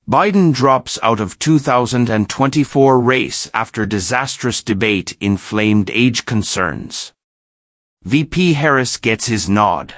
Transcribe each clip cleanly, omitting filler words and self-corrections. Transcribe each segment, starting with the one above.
Biden drops out of 2024 race after disastrous debate inflamed age concerns. VP Harris gets his nod.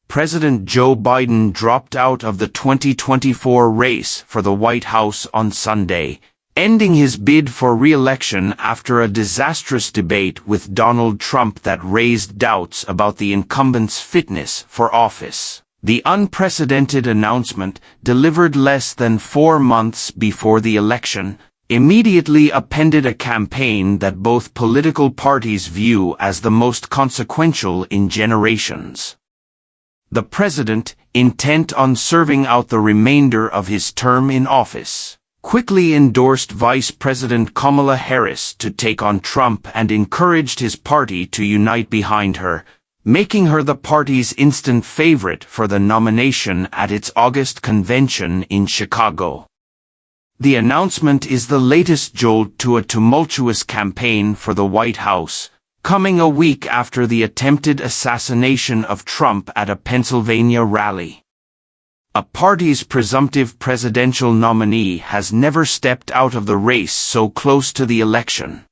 President Joe Biden dropped out of the 2024 race for the White House on Sunday, ending his bid for re-election after a disastrous debate with Donald Trump that raised doubts about the incumbent's fitness for office. The unprecedented announcement, delivered less than 4 months before the election, immediately upended a campaign that both political parties view as the most consequential in generations. The president, intent on serving out the remainder of his term in office, quickly endorsed Vice President Kamala Harris to take on Trump and encouraged his party to unite behind her, making her the party's instant favorite for the nomination at its August convention in Chicago. The announcement is the latest jolt to a tumultuous campaign for the White House, coming a week after the attempted assassination of Trump at a Pennsylvania rally. A party's presumptive presidential nominee has never stepped out of the race so close to the election.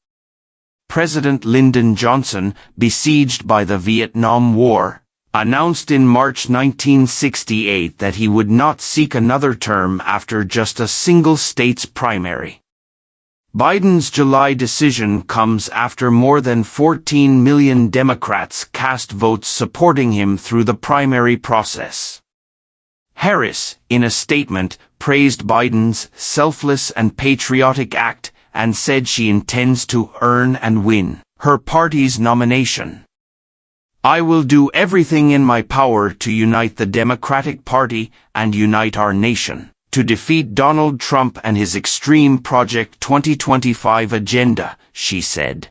President Lyndon Johnson, besieged by the Vietnam War, announced in March 1968 that he would not seek another term after just a single state's primary. Biden's July decision comes after more than 14 million Democrats cast votes supporting him through the primary process. Harris, in a statement, praised Biden's selfless and patriotic act and said she intends to earn and win her party's nomination. "I will do everything in my power to unite the Democratic Party and unite our nation, to defeat Donald Trump and his extreme Project 2025 agenda," she said.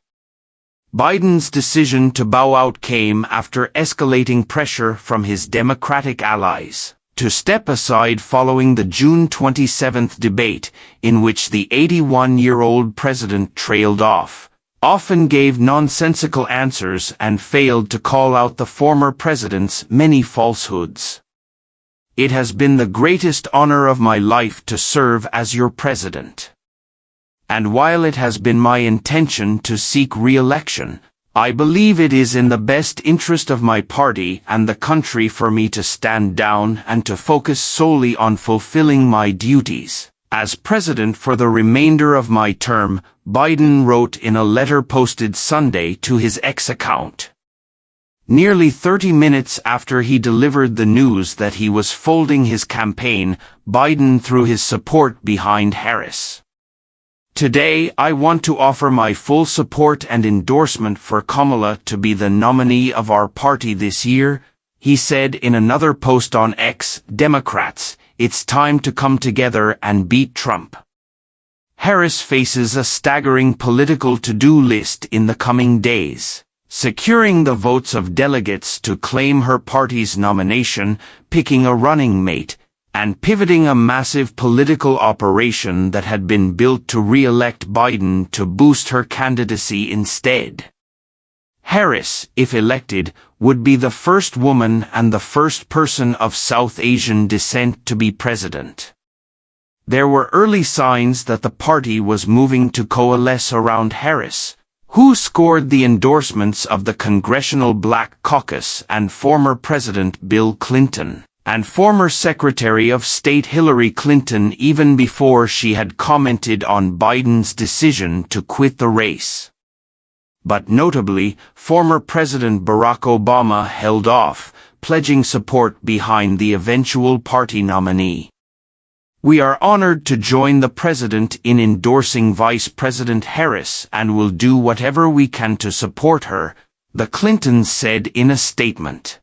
Biden's decision to bow out came after escalating pressure from his Democratic allies to step aside following the June 27 debate, in which the 81-year-old president trailed off, often gave nonsensical answers and failed to call out the former president's many falsehoods. "It has been the greatest honor of my life to serve as your president. And while it has been my intention to seek re-election, I believe it is in the best interest of my party and the country for me to stand down and to focus solely on fulfilling my duties as president for the remainder of my term," Biden wrote in a letter posted Sunday to his X account. Nearly 30 minutes after he delivered the news that he was folding his campaign, Biden threw his support behind Harris. "Today I want to offer my full support and endorsement for Kamala to be the nominee of our party this year," he said in another post on X. "Democrats, it's time to come together and beat Trump." Harris faces a staggering political to-do list in the coming days: securing the votes of delegates to claim her party's nomination, picking a running mate, and pivoting a massive political operation that had been built to re-elect Biden to boost her candidacy instead. Harris, if elected, would be the first woman and the first person of South Asian descent to be president. There were early signs that the party was moving to coalesce around Harris, who scored the endorsements of the Congressional Black Caucus and former President Bill Clinton, and former Secretary of State Hillary Clinton even before she had commented on Biden's decision to quit the race. But notably, former President Barack Obama held off, pledging support behind the eventual party nominee. "We are honored to join the president in endorsing Vice President Harris and will do whatever we can to support her," the Clintons said in a statement.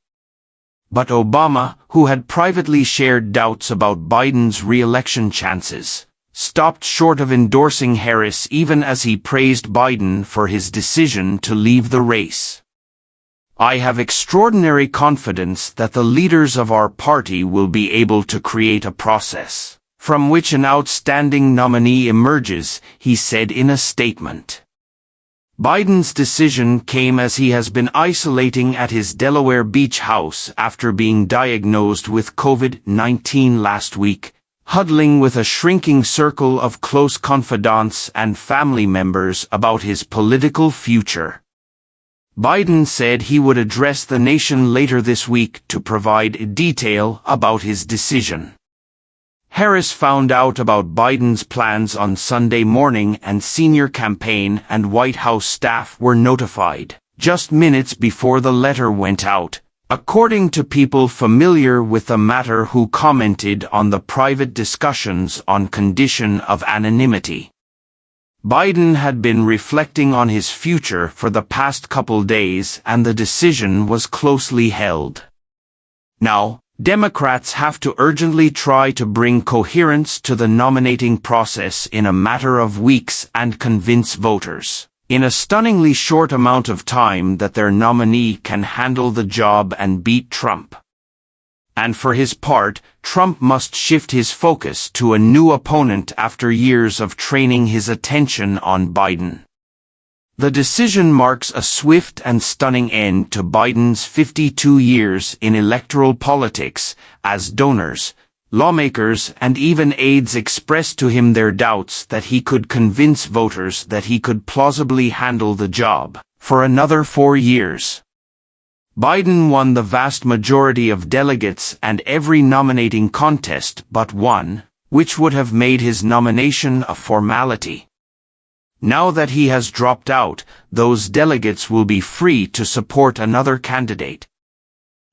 But Obama, who had privately shared doubts about Biden's re-election chances, stopped short of endorsing Harris even as he praised Biden for his decision to leave the race. "I have extraordinary confidence that the leaders of our party will be able to create a process from which an outstanding nominee emerges," he said in a statement. Biden's decision came as he has been isolating at his Delaware Beach house after being diagnosed with COVID-19 last week, huddling with a shrinking circle of close confidants and family members about his political future. Biden said he would address the nation later this week to provide detail about his decision. Harris found out about Biden's plans on Sunday morning, and senior campaign and White House staff were notified just minutes before the letter went out, according to people familiar with the matter who commented on the private discussions on condition of anonymity. Biden had been reflecting on his future for the past couple days, and the decision was closely held. Now, Democrats have to urgently try to bring coherence to the nominating process in a matter of weeks and convince voters, in a stunningly short amount of time, that their nominee can handle the job and beat Trump. And for his part, Trump must shift his focus to a new opponent after years of training his attention on Biden. The decision marks a swift and stunning end to Biden's 52 years in electoral politics, as donors, lawmakers, and even aides expressed to him their doubts that he could convince voters that he could plausibly handle the job for another 4 years. Biden won the vast majority of delegates and every nominating contest but one, which would have made his nomination a formality. Now that he has dropped out, those delegates will be free to support another candidate.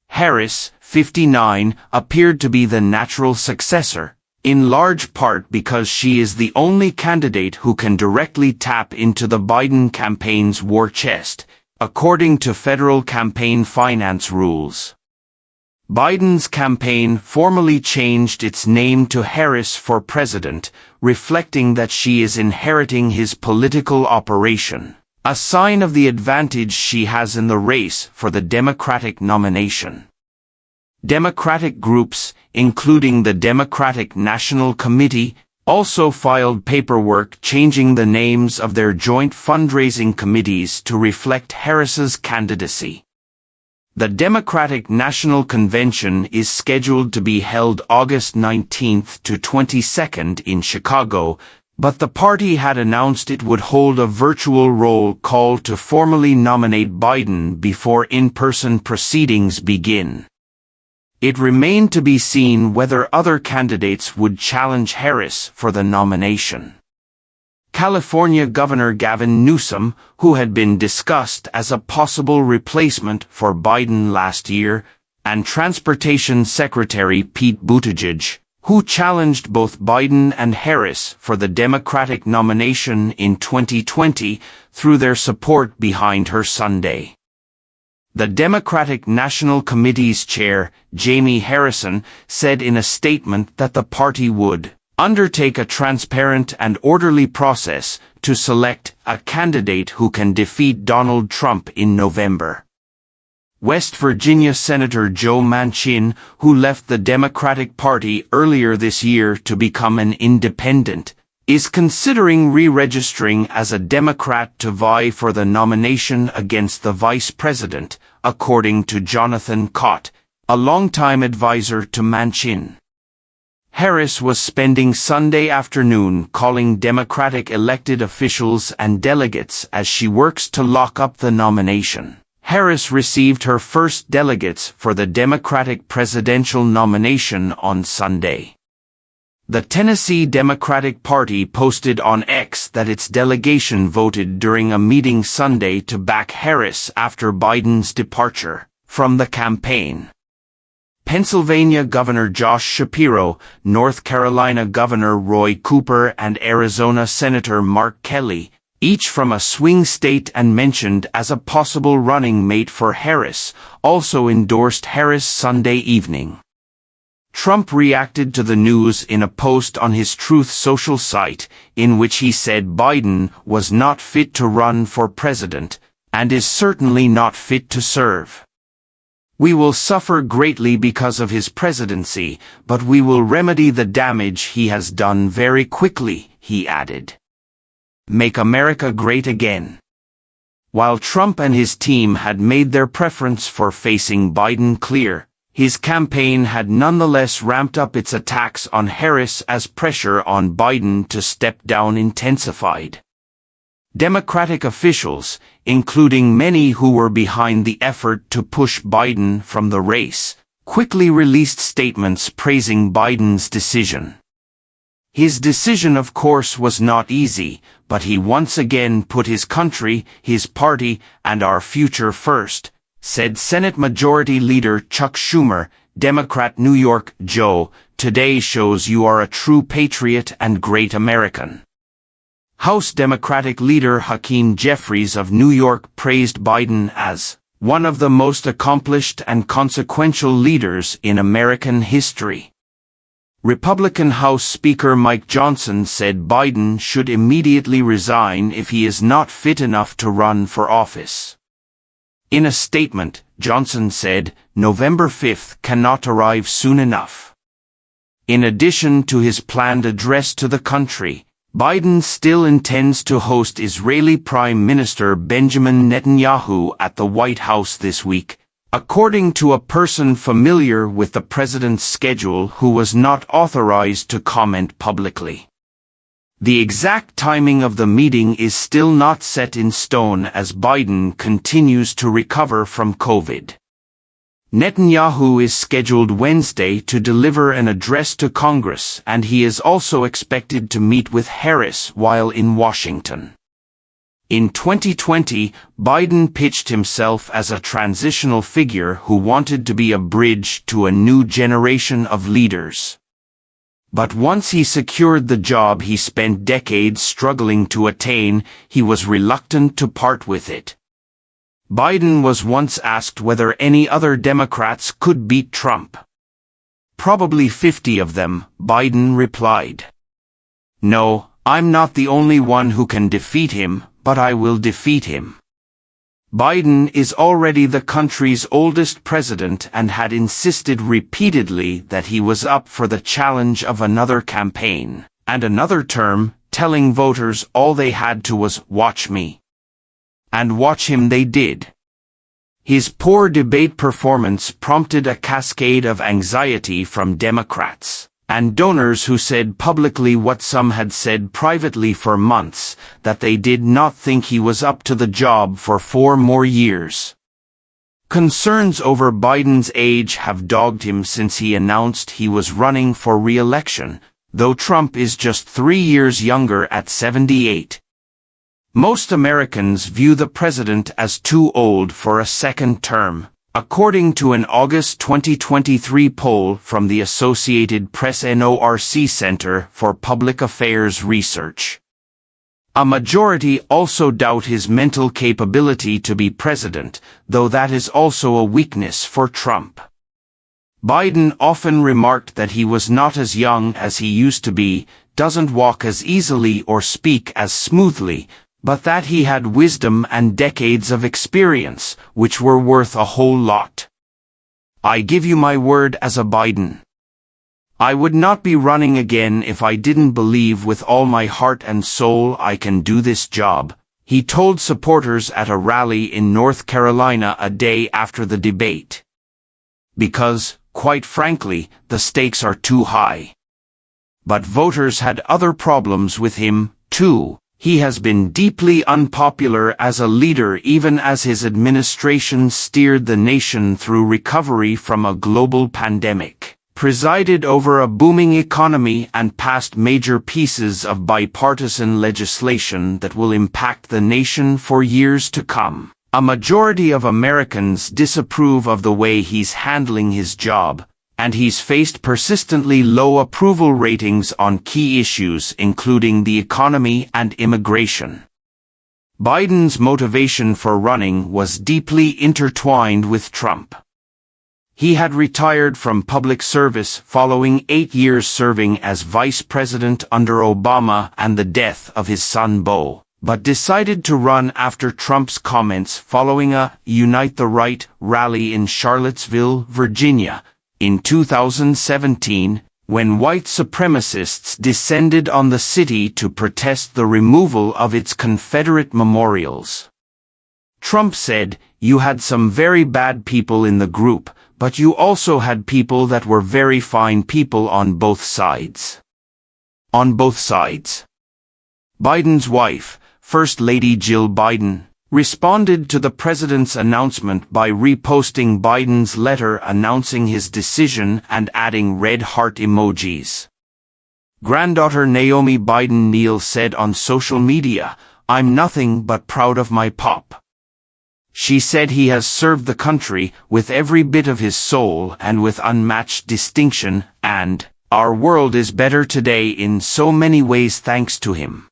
Harris, 59, appeared to be the natural successor, in large part because she is the only candidate who can directly tap into the Biden campaign's war chest, according to federal campaign finance rules. Biden's campaign formally changed its name to Harris for President, reflecting that she is inheriting his political operation, a sign of the advantage she has in the race for the Democratic nomination. Democratic groups, including the Democratic National Committee, also filed paperwork changing the names of their joint fundraising committees to reflect Harris's candidacy. The Democratic National Convention is scheduled to be held August 19th to 22nd in Chicago, but the party had announced it would hold a virtual roll call to formally nominate Biden before in-person proceedings begin. It remained to be seen whether other candidates would challenge Harris for the nomination. California Governor Gavin Newsom, who had been discussed as a possible replacement for Biden last year, and Transportation Secretary Pete Buttigieg, who challenged both Biden and Harris for the Democratic nomination in 2020, threw their support behind her Sunday. The Democratic National Committee's chair, Jamie Harrison, said in a statement that the party would undertake a transparent and orderly process to select a candidate who can defeat Donald Trump in November. West Virginia Senator Joe Manchin, who left the Democratic Party earlier this year to become an independent, is considering re-registering as a Democrat to vie for the nomination against the vice president, according to Jonathan Cott, a longtime advisor to Manchin. Harris was spending Sunday afternoon calling Democratic elected officials and delegates as she works to lock up the nomination. Harris received her first delegates for the Democratic presidential nomination on Sunday. The Tennessee Democratic Party posted on X that its delegation voted during a meeting Sunday to back Harris after Biden's departure from the campaign. Pennsylvania Governor Josh Shapiro, North Carolina Governor Roy Cooper, and Arizona Senator Mark Kelly, each from a swing state and mentioned as a possible running mate for Harris, also endorsed Harris Sunday evening. Trump reacted to the news in a post on his Truth Social site, in which he said Biden was not fit to run for president, and is certainly not fit to serve. "We will suffer greatly because of his presidency, but we will remedy the damage he has done very quickly," he added. Make America great again. While Trump and his team had made their preference for facing Biden clear, His campaign had nonetheless ramped up its attacks on Harris as pressure on Biden to step down intensified. Democratic officials, including many who were behind the effort to push Biden from the race, quickly released statements praising Biden's decision. His decision, of course, was not easy, but he once again put his country, his party, and our future first, said Senate Majority Leader Chuck Schumer, Democrat New York Joe. Today shows you are a true patriot and great American. House Democratic Leader Hakeem Jeffries of New York praised Biden as one of the most accomplished and consequential leaders in American history. Republican House Speaker Mike Johnson said Biden should immediately resign if he is not fit enough to run for office. In a statement, Johnson said, November 5th cannot arrive soon enough. In addition to his planned address to the country, Biden still intends to host Israeli Prime Minister Benjamin Netanyahu at the White House this week, according to a person familiar with the president's schedule who was not authorized to comment publicly. The exact timing of the meeting is still not set in stone as Biden continues to recover from COVID. Netanyahu is scheduled Wednesday to deliver an address to Congress, and he is also expected to meet with Harris while in Washington. In 2020, Biden pitched himself as a transitional figure who wanted to be a bridge to a new generation of leaders. But once he secured the job he spent decades struggling to attain, he was reluctant to part with it. Biden was once asked whether any other Democrats could beat Trump. Probably 50 of them, Biden replied. No, I'm not the only one who can defeat him, but I will defeat him. Biden is already the country's oldest president and had insisted repeatedly that he was up for the challenge of another campaign, and another term, telling voters all they had to was watch me. And watch him they did. His poor debate performance prompted a cascade of anxiety from Democrats and donors who said publicly what some had said privately for months, that they did not think he was up to the job for 4 more years. Concerns over Biden's age have dogged him since he announced he was running for re-election, though Trump is just 3 years younger at 78. Most Americans view the president as too old for a second term, according to an August 2023 poll from the Associated Press NORC Center for Public Affairs Research. A majority also doubt his mental capability to be president, though that is also a weakness for Trump. Biden often remarked that he was not as young as he used to be, doesn't walk as easily or speak as smoothly, but that he had wisdom and decades of experience, which were worth a whole lot. I give you my word as a Biden. I would not be running again if I didn't believe with all my heart and soul I can do this job, he told supporters at a rally in North Carolina a day after the debate. Because, quite frankly, the stakes are too high. But voters had other problems with him, too. He has been deeply unpopular as a leader even as his administration steered the nation through recovery from a global pandemic, presided over a booming economy and passed major pieces of bipartisan legislation that will impact the nation for years to come. A majority of Americans disapprove of the way he's handling his job, and he's faced persistently low approval ratings on key issues including the economy and immigration. Biden's motivation for running was deeply intertwined with Trump. He had retired from public service following 8 years serving as vice president under Obama and the death of his son Beau, but decided to run after Trump's comments following a Unite the Right rally in Charlottesville, Virginia, in 2017, when white supremacists descended on the city to protest the removal of its Confederate memorials. Trump said, "You had some very bad people in the group, But you also had people that were very fine people on both sides. On both sides. Biden's wife, First Lady Jill Biden, responded to the president's announcement by reposting Biden's letter announcing his decision and adding red heart emojis. Granddaughter Naomi Biden Neal said on social media, "I'm nothing but proud of my pop." She said he has served the country with every bit of his soul and with unmatched distinction, and our world is better today in so many ways thanks to him.